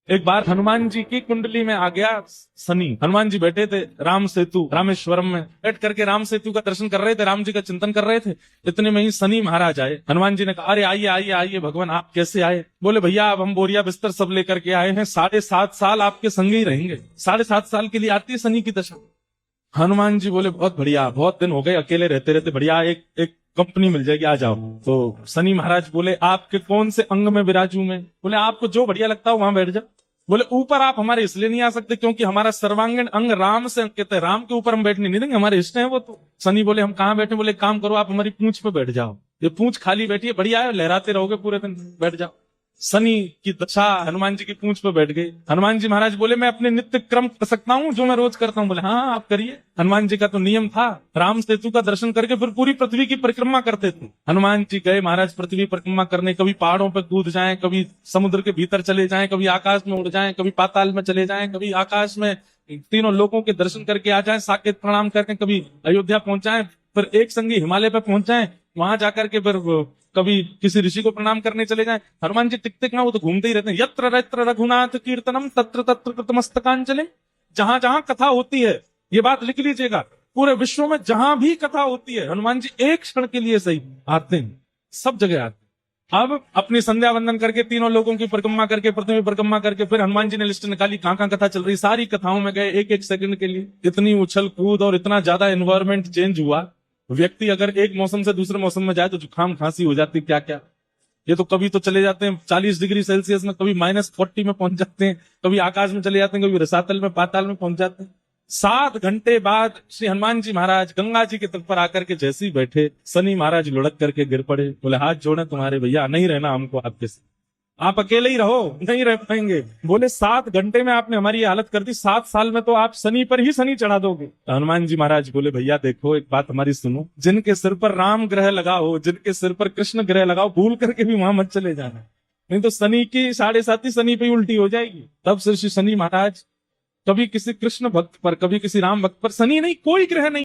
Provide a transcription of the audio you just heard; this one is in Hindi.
एक बार हनुमान जी की कुंडली में आ गया शनि। हनुमान जी बैठे थे राम सेतु रामेश्वरम में बैठ करके राम सेतु का दर्शन कर रहे थे, राम जी का चिंतन कर रहे थे। इतने में ही शनि महाराज आए। हनुमान जी ने कहा, अरे आइए आइए आइए भगवान, आप कैसे आए? बोले, भैया अब हम बोरिया बिस्तर सब लेकर के आए हैं, 7.5 साल आपके संग ही रहेंगे। 7.5 साल के लिए आती है शनि की दशा। हनुमान जी बोले, बहुत बढ़िया, बहुत दिन हो गए अकेले रहते रहते, बढ़िया एक एक कंपनी मिल जाएगी, आ जाओ। तो शनि महाराज बोले, आपके कौन से अंग में विराजू मैं? बोले, आपको जो बढ़िया लगता हो वहां बैठ जाओ। बोले, ऊपर आप हमारे इसलिए नहीं आ सकते क्योंकि हमारा सर्वांगीण अंग राम से अंकित है, राम के ऊपर हम बैठने नहीं देंगे, हमारे इष्ट हैं वो। तो शनि बोले, हम कहाँ बैठे? बोले, काम करो, आप हमारी पूंछ पे बैठ जाओ, ये पूंछ खाली बैठी है, बढ़िया है, लहराते रहोगे पूरे दिन, बैठ जाओ। शनि की दशा हनुमान जी की पूंछ पे बैठ गई। हनुमान जी महाराज बोले, मैं अपने नित्य क्रम कर सकता हूँ जो मैं रोज करता हूँ? बोले, हाँ आप करिए। हनुमान जी का तो नियम था, राम सेतु का दर्शन करके फिर पूरी पृथ्वी की परिक्रमा करते थे। हनुमान जी गए महाराज पृथ्वी परिक्रमा करने, कभी पहाड़ों पर कूद जाएं, कभी समुद्र के भीतर चले जाएं, कभी आकाश में उड़ जाएं, कभी पाताल में चले जाएं, कभी आकाश में तीनों लोगों के दर्शन करके आ जाएं, साकेत प्रणाम करके, कभी अयोध्या पहुंच जाएं, फिर एक संगी हिमालय पे पहुंच जाएं, वहां जाकर के फिर कभी किसी ऋषि को प्रणाम करने चले जाएं। हनुमान जी टिकते कहां, वो तो घूमते ही रहते हैं। यत्र यत्र रघुनाथ कीर्तनम तत्र तत्र कृतमस्तकांजलि। जहां जहां कथा होती है, ये बात लिख लीजिएगा, पूरे विश्व में जहां भी कथा होती है, हनुमान जी एक क्षण के लिए सही आते हैं, सब जगह आते हैं। अब अपनी संध्या वंदन करके, तीनों लोगों की परिक्रमा करके, पृथ्वी परिक्रमा करके, फिर हनुमान जी ने लिस्ट निकाली कहां कहां कथा चल रही, सारी कथाओं में गए एक एक सेकंड के लिए। इतनी उछल कूद और इतना ज्यादा एनवायरमेंट चेंज हुआ, व्यक्ति अगर एक मौसम से दूसरे मौसम में जाए तो जुकाम खांसी हो जाती, क्या क्या। ये तो कभी तो चले जाते हैं 40 डिग्री सेल्सियस में, कभी -40 में पहुंच जाते हैं, कभी आकाश में चले जाते हैं, कभी रसातल में पाताल में पहुंच जाते हैं। 7 घंटे बाद श्री हनुमान जी महाराज गंगा जी के तट पर आकर के जैसे ही बैठे, शनि महाराज लुढ़क करके गिर पड़े। बोले, हाथ जोड़े तुम्हारे भैया, नहीं रहना हमको आपके साथ, आप अकेले ही रहो, नहीं रह पाएंगे। बोले, 7 घंटे में आपने हमारी हालत कर दी, 7 साल में तो आप शनि पर ही शनि चढ़ा दोगे। तो हनुमान जी महाराज बोले, भैया देखो, एक बात हमारी सुनो, जिनके सिर पर राम ग्रह लगा हो, जिनके सिर पर कृष्ण ग्रह लगा हो, भूल करके भी वहां मत चले जाना, नहीं तो शनि की 7.5 शनि पे उल्टी हो जाएगी। तब से श्री शनि महाराज कभी किसी कृष्ण भक्त पर, कभी किसी राम भक्त पर, शनि नहीं, कोई ग्रह नहीं